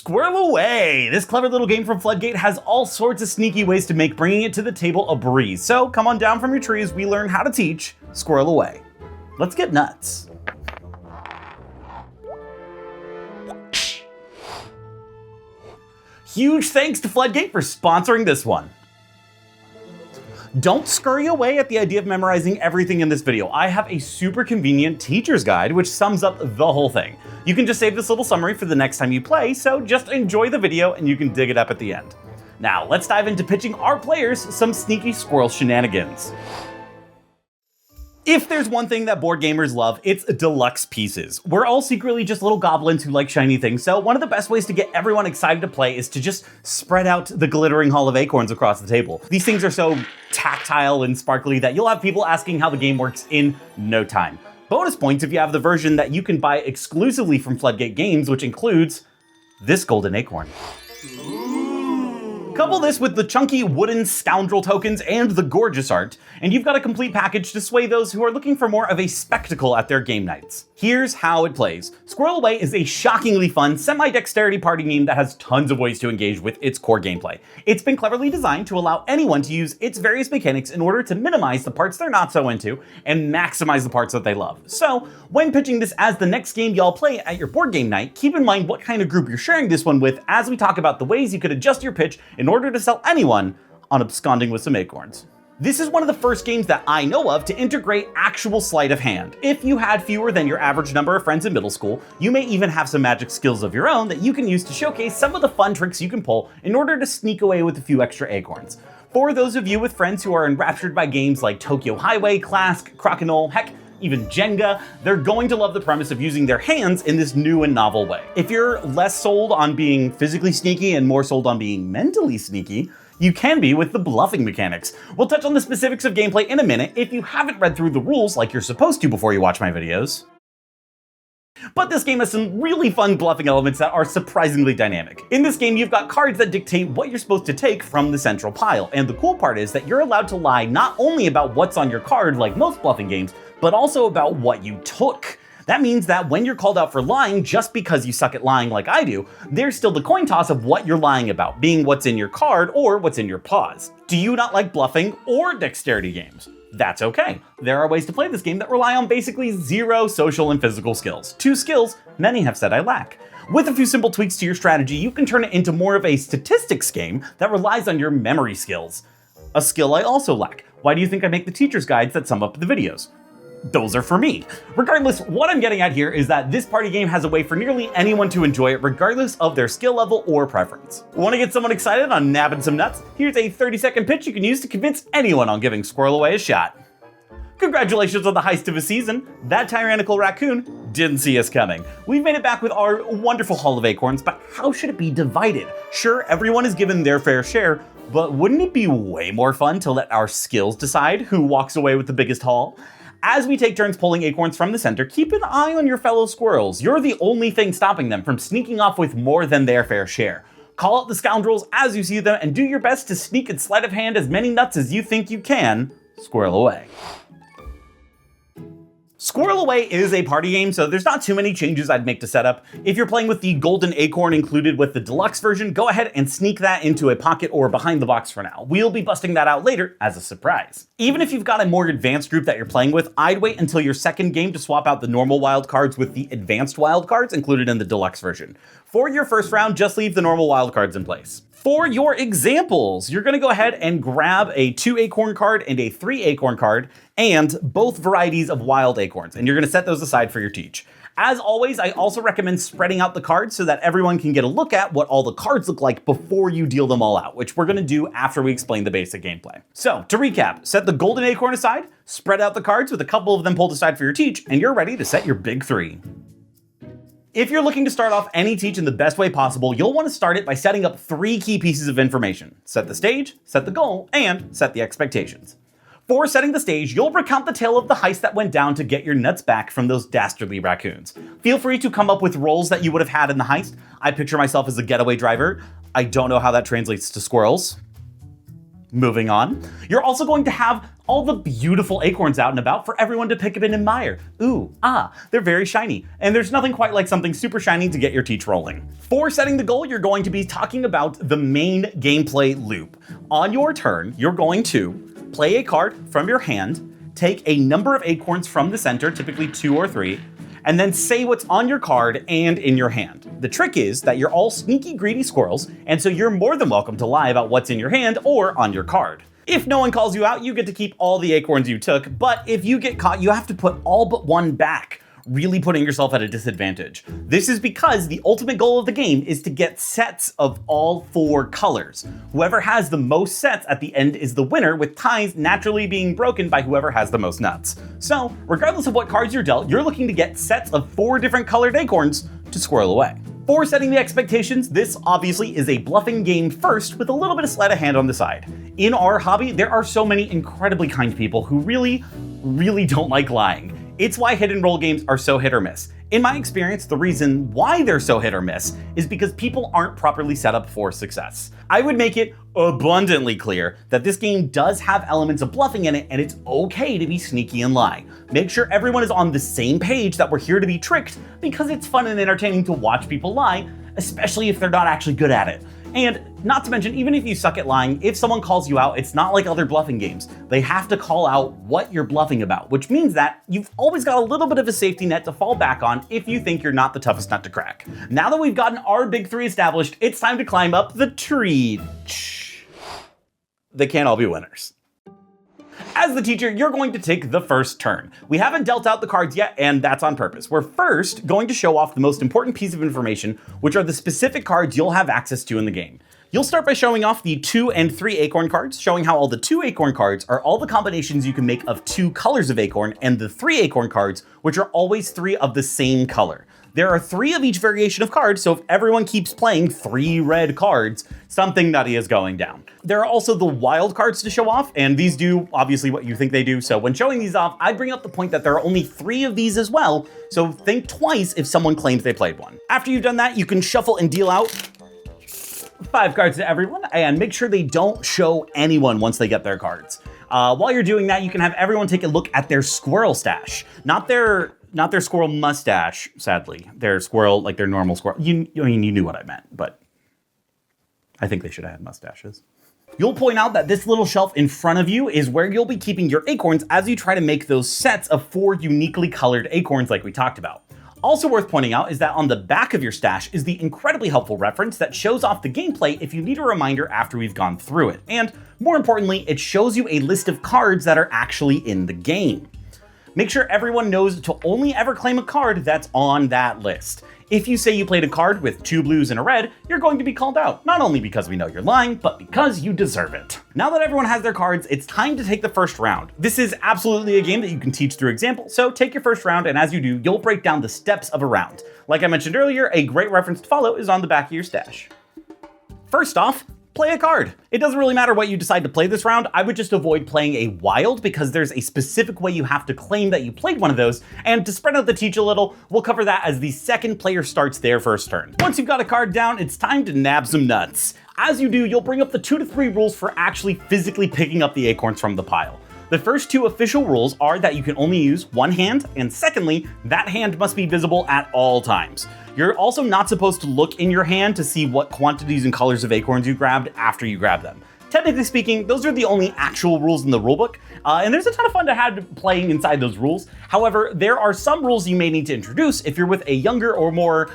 Squirrel Away! This clever little game from Floodgate has all sorts of sneaky ways to make bringing it to the table a breeze. So come on down from your tree as we learn how to teach Squirrel Away. Let's get nuts. Huge thanks to Floodgate for sponsoring this one. Don't scurry away at the idea of memorizing everything in this video. I have a super convenient teacher's guide which sums up the whole thing. You can just save this little summary for the next time you play, so just enjoy the video and you can dig it up at the end. Now let's dive into pitching our players some sneaky squirrel shenanigans. If there's one thing that board gamers love, it's deluxe pieces. We're all secretly just little goblins who like shiny things, so one of the best ways to get everyone excited to play is to just spread out the glittering haul of acorns across the table. These things are so tactile and sparkly that you'll have people asking how the game works in no time. Bonus points if you have the version that you can buy exclusively from Floodgate Games, which includes this golden acorn. Couple this with the chunky wooden scoundrel tokens and the gorgeous art, and you've got a complete package to sway those who are looking for more of a spectacle at their game nights. Here's how it plays. Squirrel Away is a shockingly fun, semi-dexterity party game that has tons of ways to engage with its core gameplay. It's been cleverly designed to allow anyone to use its various mechanics in order to minimize the parts they're not so into and maximize the parts that they love. So, when pitching this as the next game y'all play at your board game night, keep in mind what kind of group you're sharing this one with as we talk about the ways you could adjust your pitch in order to sell anyone on absconding with some acorns. This is one of the first games that I know of to integrate actual sleight of hand. If you had fewer than your average number of friends in middle school, you may even have some magic skills of your own that you can use to showcase some of the fun tricks you can pull in order to sneak away with a few extra acorns. For those of you with friends who are enraptured by games like Tokyo Highway, Clask, Crokinole, heck, even Jenga, they're going to love the premise of using their hands in this new and novel way. If you're less sold on being physically sneaky and more sold on being mentally sneaky, you can be with the bluffing mechanics. We'll touch on the specifics of gameplay in a minute if you haven't read through the rules like you're supposed to before you watch my videos. But this game has some really fun bluffing elements that are surprisingly dynamic. In this game, you've got cards that dictate what you're supposed to take from the central pile, and the cool part is that you're allowed to lie not only about what's on your card like most bluffing games, but also about what you took. That means that when you're called out for lying just because you suck at lying like I do, there's still the coin toss of what you're lying about, being what's in your card or what's in your paws. Do you not like bluffing or dexterity games? That's okay. There are ways to play this game that rely on basically zero social and physical skills. Two skills many have said I lack. With a few simple tweaks to your strategy, you can turn it into more of a statistics game that relies on your memory skills. A skill I also lack. Why do you think I make the teacher's guides that sum up the videos? Those are for me. Regardless, what I'm getting at here is that this party game has a way for nearly anyone to enjoy it regardless of their skill level or preference. Want to get someone excited on nabbing some nuts? Here's a 30-second pitch you can use to convince anyone on giving Squirrel Away a shot. Congratulations on the heist of a season. That tyrannical raccoon didn't see us coming. We've made it back with our wonderful haul of acorns, but how should it be divided? Sure, everyone is given their fair share, but wouldn't it be way more fun to let our skills decide who walks away with the biggest haul? As we take turns pulling acorns from the center, keep an eye on your fellow squirrels. You're the only thing stopping them from sneaking off with more than their fair share. Call out the scoundrels as you see them and do your best to sneak and sleight of hand as many nuts as you think you can. Squirrel away. Squirrel Away is a party game, so there's not too many changes I'd make to setup. If you're playing with the golden acorn included with the deluxe version, go ahead and sneak that into a pocket or behind the box for now. We'll be busting that out later as a surprise. Even if you've got a more advanced group that you're playing with, I'd wait until your second game to swap out the normal wild cards with the advanced wild cards included in the deluxe version. For your first round, just leave the normal wild cards in place. For your examples, you're gonna go ahead and grab a 2 acorn card and a 3 acorn card and both varieties of wild acorns, and you're gonna set those aside for your teach. As always, I also recommend spreading out the cards so that everyone can get a look at what all the cards look like before you deal them all out, which we're gonna do after we explain the basic gameplay. So, to recap, set the golden acorn aside, spread out the cards with a couple of them pulled aside for your teach, and you're ready to set your big 3. If you're looking to start off any teach in the best way possible, you'll want to start it by setting up 3 key pieces of information. Set the stage, set the goal, and set the expectations. For setting the stage, you'll recount the tale of the heist that went down to get your nuts back from those dastardly raccoons. Feel free to come up with roles that you would have had in the heist. I picture myself as a getaway driver. I don't know how that translates to squirrels. Moving on, you're also going to have all the beautiful acorns out and about for everyone to pick up and admire. Ooh, they're very shiny, and there's nothing quite like something super shiny to get your teeth rolling. For setting the goal, you're going to be talking about the main gameplay loop. On your turn, you're going to play a card from your hand, take a number of acorns from the center, typically 2 or 3, and then say what's on your card and in your hand. The trick is that you're all sneaky, greedy squirrels, and so you're more than welcome to lie about what's in your hand or on your card. If no one calls you out, you get to keep all the acorns you took, but if you get caught, you have to put all but one back, really putting yourself at a disadvantage. This is because the ultimate goal of the game is to get sets of all 4 colors. Whoever has the most sets at the end is the winner, with ties naturally being broken by whoever has the most nuts. So, regardless of what cards you're dealt, you're looking to get sets of 4 different colored acorns to squirrel away. For setting the expectations, this obviously is a bluffing game first, with a little bit of sleight of hand on the side. In our hobby, there are so many incredibly kind people who really don't like lying. It's why hit and roll games are so hit or miss. In my experience, the reason why they're so hit or miss is because people aren't properly set up for success. I would make it abundantly clear that this game does have elements of bluffing in it, and it's okay to be sneaky and lie. Make sure everyone is on the same page that we're here to be tricked, because it's fun and entertaining to watch people lie, especially if they're not actually good at it. And not to mention, even if you suck at lying, if someone calls you out, it's not like other bluffing games. They have to call out what you're bluffing about, which means that you've always got a little bit of a safety net to fall back on if you think you're not the toughest nut to crack. Now that we've gotten our big 3 established, it's time to climb up the tree. They can't all be winners. As the teacher, you're going to take the first turn. We haven't dealt out the cards yet, and that's on purpose. We're first going to show off the most important piece of information, which are the specific cards you'll have access to in the game. You'll start by showing off the 2 and 3 acorn cards, showing how all the 2 acorn cards are all the combinations you can make of 2 colors of acorn, and the 3 acorn cards, which are always 3 of the same color. There are 3 of each variation of cards, so if everyone keeps playing 3 red cards, something nutty is going down. There are also the wild cards to show off, and these do obviously what you think they do, so when showing these off, I bring up the point that there are only 3 of these as well, so think twice if someone claims they played one. After you've done that, you can shuffle and deal out 5 cards to everyone, and make sure they don't show anyone once they get their cards. While you're doing that, you can have everyone take a look at their squirrel stash. Not their squirrel mustache, sadly. Their squirrel, like their normal squirrel. You knew what I meant, but I think they should have had mustaches. You'll point out that this little shelf in front of you is where you'll be keeping your acorns as you try to make those sets of 4 uniquely colored acorns like we talked about. Also worth pointing out is that on the back of your stash is the incredibly helpful reference that shows off the gameplay if you need a reminder after we've gone through it. And more importantly, it shows you a list of cards that are actually in the game. Make sure everyone knows to only ever claim a card that's on that list. If you say you played a card with 2 blues and a red, you're going to be called out, not only because we know you're lying, but because you deserve it. Now that everyone has their cards, it's time to take the first round. This is absolutely a game that you can teach through example, so take your first round, and as you do, you'll break down the steps of a round. Like I mentioned earlier, a great reference to follow is on the back of your stash. First off, play a card. It doesn't really matter what you decide to play this round. I would just avoid playing a wild because there's a specific way you have to claim that you played one of those. And to spread out the teach a little, we'll cover that as the second player starts their first turn. Once you've got a card down, it's time to nab some nuts. As you do, you'll bring up the 2 to 3 rules for actually physically picking up the acorns from the pile. The first 2 official rules are that you can only use one hand, and secondly, that hand must be visible at all times. You're also not supposed to look in your hand to see what quantities and colors of acorns you grabbed after you grab them. Technically speaking, those are the only actual rules in the rulebook, and there's a ton of fun to have playing inside those rules. However, there are some rules you may need to introduce if you're with a younger or more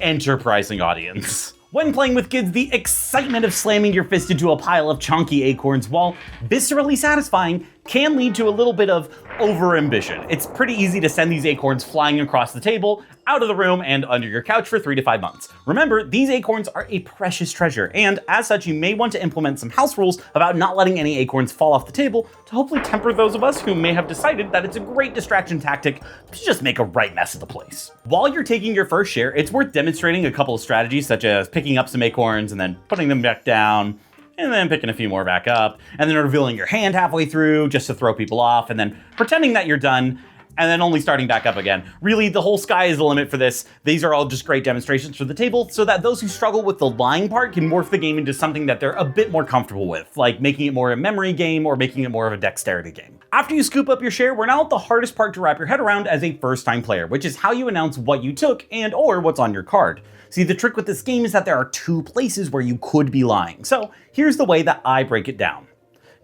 enterprising audience. When playing with kids, the excitement of slamming your fist into a pile of chunky acorns, while viscerally satisfying, can lead to a little bit of over-ambition. It's pretty easy to send these acorns flying across the table, out of the room, and under your couch for 3 to 5 months. Remember, these acorns are a precious treasure, and as such, you may want to implement some house rules about not letting any acorns fall off the table to hopefully temper those of us who may have decided that it's a great distraction tactic to just make a right mess of the place. While you're taking your first share, it's worth demonstrating a couple of strategies, such as picking up some acorns and then putting them back down, and then picking a few more back up, and then revealing your hand halfway through just to throw people off, and then pretending that you're done, and then only starting back up again. Really, the whole sky is the limit for this. These are all just great demonstrations for the table so that those who struggle with the lying part can morph the game into something that they're a bit more comfortable with, like making it more a memory game or making it more of a dexterity game. After you scoop up your share, we're now at the hardest part to wrap your head around as a first-time player, which is how you announce what you took and or what's on your card. See, the trick with this game is that there are two places where you could be lying. So here's the way that I break it down.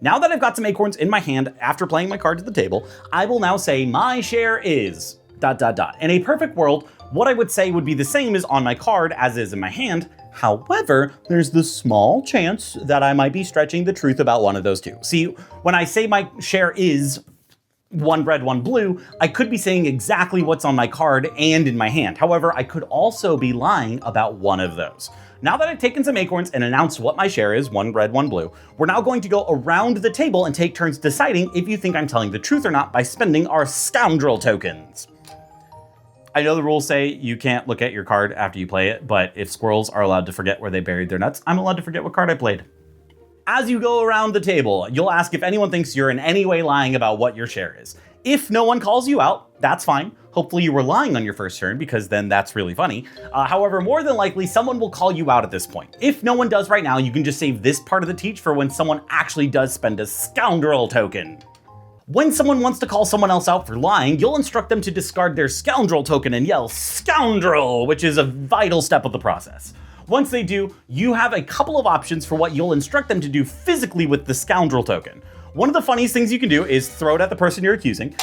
Now that I've got some acorns in my hand after playing my card to the table, I will now say my share is ... In a perfect world, what I would say would be the same as on my card as is in my hand. However, there's the small chance that I might be stretching the truth about one of those two. See, when I say my share is 1 red, 1 blue, I could be saying exactly what's on my card and in my hand. However, I could also be lying about one of those. Now that I've taken some acorns and announced what my share is, 1 red, 1 blue, we're now going to go around the table and take turns deciding if you think I'm telling the truth or not by spending our scoundrel tokens. I know the rules say you can't look at your card after you play it, but if squirrels are allowed to forget where they buried their nuts, I'm allowed to forget what card I played. As you go around the table, you'll ask if anyone thinks you're in any way lying about what your share is. If no one calls you out, that's fine. Hopefully you were lying on your first turn, because then that's really funny. However, more than likely, someone will call you out at this point. If no one does right now, you can just save this part of the teach for when someone actually does spend a scoundrel token. When someone wants to call someone else out for lying, you'll instruct them to discard their scoundrel token and yell "scoundrel," which is a vital step of the process. Once they do, you have a couple of options for what you'll instruct them to do physically with the scoundrel token. One of the funniest things you can do is throw it at the person you're accusing.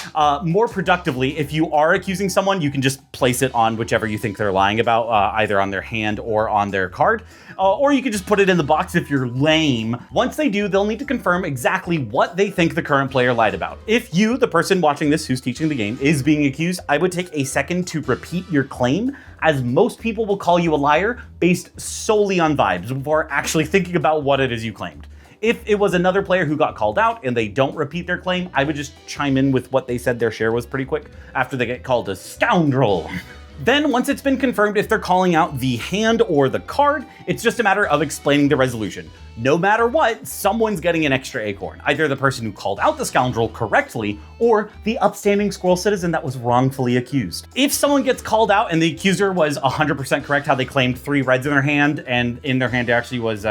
More productively, if you are accusing someone, you can just place it on whichever you think they're lying about, either on their hand or on their card. Or you can just put it in the box if you're lame. Once they do, they'll need to confirm exactly what they think the current player lied about. If you, the person watching this who's teaching the game, is being accused, I would take a second to repeat your claim, as most people will call you a liar based solely on vibes before actually thinking about what it is you claimed. If it was another player who got called out and they don't repeat their claim, I would just chime in with what they said their share was pretty quick after they get called a scoundrel. Then, once it's been confirmed if they're calling out the hand or the card, it's just a matter of explaining the resolution. No matter what, someone's getting an extra acorn. Either the person who called out the scoundrel correctly, or the upstanding squirrel citizen that was wrongfully accused. If someone gets called out and the accuser was 100% correct how they claimed 3 reds in their hand, and in their hand actually was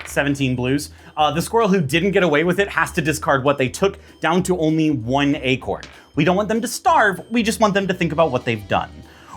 17 blues, the squirrel who didn't get away with it has to discard what they took down to only 1 acorn. We don't want them to starve, we just want them to think about what they've done.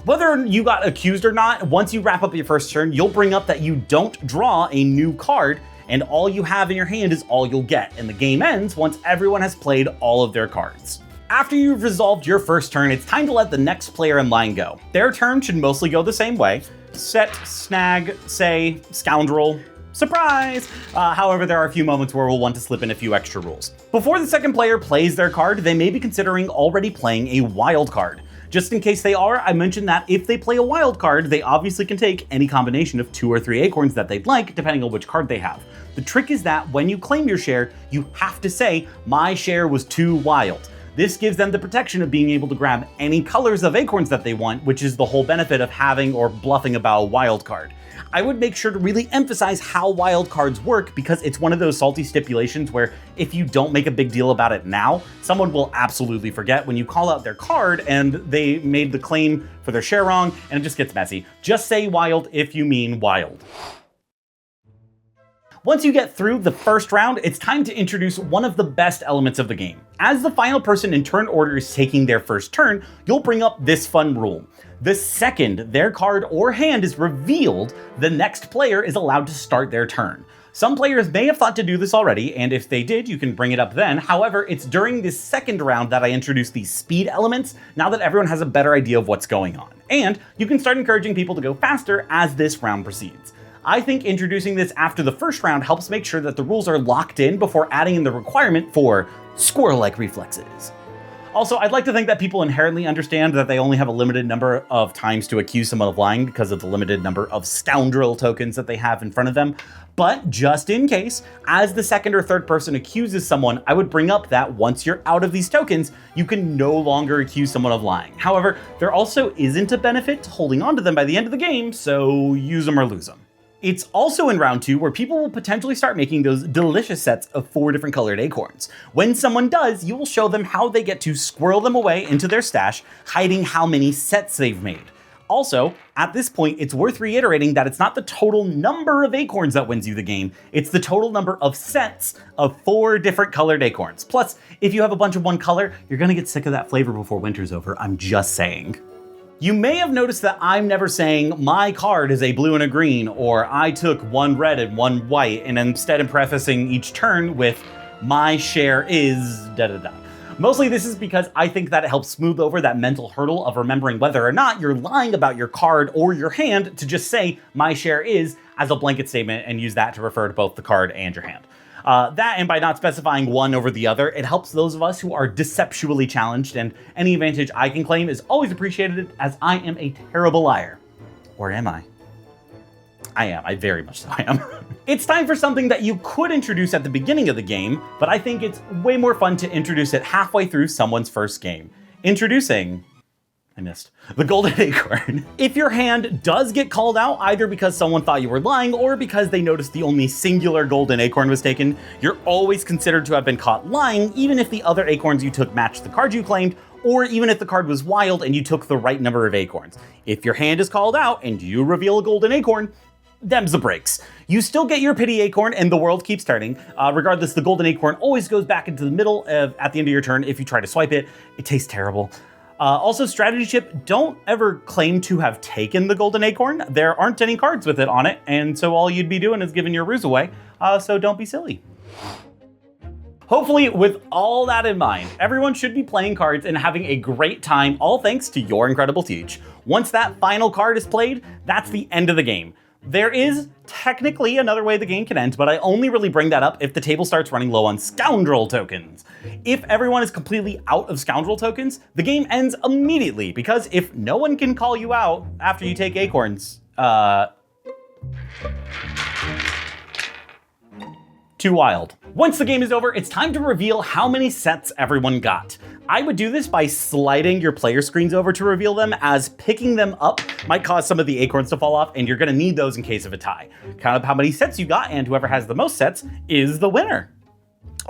Whether you got accused or not, once you wrap up your first turn, you'll bring up that you don't draw a new card, and all you have in your hand is all you'll get, and the game ends once everyone has played all of their cards. After you've resolved your first turn, it's time to let the next player in line go. Their turn should mostly go the same way. Set, snag, say, scoundrel, surprise! However, there are a few moments where we'll want to slip in a few extra rules. Before the second player plays their card, they may be considering already playing a wild card. Just in case they are, I mentioned that if they play a wild card, they obviously can take any combination of 2 or 3 acorns that they'd like, depending on which card they have. The trick is that when you claim your share, you have to say, my share was too wild. This gives them the protection of being able to grab any colors of acorns that they want, which is the whole benefit of having or bluffing about a wild card. I would make sure to really emphasize how wild cards work, because it's one of those salty stipulations where if you don't make a big deal about it now, someone will absolutely forget when you call out their card and they made the claim for their share wrong, and it just gets messy. Just say wild if you mean wild. Once you get through the first round, it's time to introduce one of the best elements of the game. As the final person in turn order is taking their first turn, you'll bring up this fun rule. The second their card or hand is revealed, the next player is allowed to start their turn. Some players may have thought to do this already, and if they did, you can bring it up then. However, it's during this second round that I introduce these speed elements, now that everyone has a better idea of what's going on. And you can start encouraging people to go faster as this round proceeds. I think introducing this after the first round helps make sure that the rules are locked in before adding in the requirement for squirrel-like reflexes. Also, I'd like to think that people inherently understand that they only have a limited number of times to accuse someone of lying because of the limited number of scoundrel tokens that they have in front of them. But just in case, as the second or third person accuses someone, I would bring up that once you're out of these tokens, you can no longer accuse someone of lying. However, there also isn't a benefit to holding on to them by the end of the game, so use them or lose them. It's also in round 2 where people will potentially start making those delicious sets of 4 different colored acorns. When someone does, you will show them how they get to squirrel them away into their stash, hiding how many sets they've made. Also, at this point, it's worth reiterating that it's not the total number of acorns that wins you the game, it's the total number of sets of 4 different colored acorns. Plus, if you have a bunch of one color, you're gonna get sick of that flavor before winter's over, I'm just saying. You may have noticed that I'm never saying my card is a blue and a green, or I took 1 red and 1 white, and instead I'm prefacing each turn with my share is da-da-da. Mostly this is because I think that it helps smooth over that mental hurdle of remembering whether or not you're lying about your card or your hand to just say my share is as a blanket statement and use that to refer to both the card and your hand. That, and by not specifying one over the other, it helps those of us who are deceptually challenged, and any advantage I can claim is always appreciated, as I am a terrible liar. Or am I? I am, I very much so am. It's time for something that you could introduce at the beginning of the game, but I think it's way more fun to introduce it halfway through someone's first game. Introducing, I missed, the golden acorn. If your hand does get called out, either because someone thought you were lying or because they noticed the only singular golden acorn was taken, you're always considered to have been caught lying, even if the other acorns you took matched the card you claimed, or even if the card was wild and you took the right number of acorns. If your hand is called out and you reveal a golden acorn, them's the breaks. You still get your pity acorn and the world keeps turning. Regardless, the golden acorn always goes back into the middle at the end of your turn if you try to swipe it. It tastes terrible. Also, strategy chip, don't ever claim to have taken the golden acorn. There aren't any cards with it on it, and so all you'd be doing is giving your ruse away, so don't be silly. Hopefully, with all that in mind, everyone should be playing cards and having a great time, all thanks to your incredible teach. Once that final card is played, that's the end of the game. There is technically another way the game can end, but I only really bring that up if the table starts running low on scoundrel tokens. If everyone is completely out of scoundrel tokens, the game ends immediately, because if no one can call you out after you take acorns, too wild. Once the game is over, it's time to reveal how many sets everyone got. I would do this by sliding your player screens over to reveal them, as picking them up might cause some of the acorns to fall off, and you're gonna need those in case of a tie. Count up how many sets you got, and whoever has the most sets is the winner.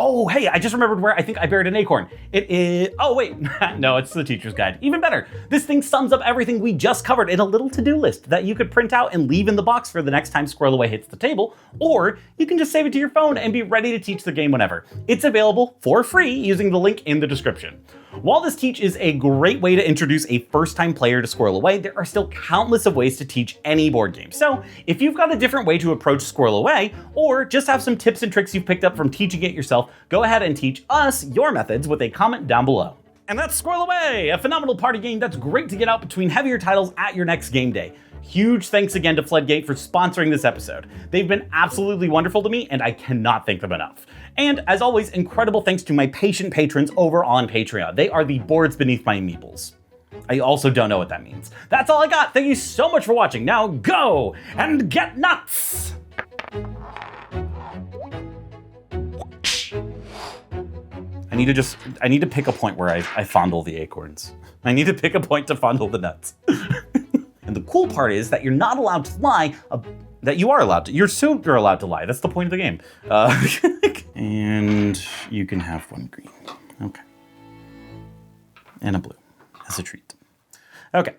Oh, hey, I just remembered where I think I buried an acorn. It is, oh wait, no, it's the teacher's guide. Even better, this thing sums up everything we just covered in a little to-do list that you could print out and leave in the box for the next time Squirrel Away hits the table, or you can just save it to your phone and be ready to teach the game whenever. It's available for free using the link in the description. While this teach is a great way to introduce a first-time player to Squirrel Away, there are still countless of ways to teach any board game. So if you've got a different way to approach Squirrel Away, or just have some tips and tricks you've picked up from teaching it yourself, go ahead and teach us your methods with a comment down below. And that's Squirrel Away, a phenomenal party game that's great to get out between heavier titles at your next game day. Huge thanks again to Floodgate for sponsoring this episode. They've been absolutely wonderful to me, and I cannot thank them enough. And as always, incredible thanks to my patient patrons over on Patreon. They are the boards beneath my meeples. I also don't know what that means. That's all I got. Thank you so much for watching. Now go and get nuts! I need to pick a point where I fondle the acorns. I need to pick a point to fondle the nuts. And the cool part is that you're not allowed to lie, that you are allowed to. You're super allowed to lie. That's the point of the game. And you can have one green. Okay. And a blue as a treat. Okay.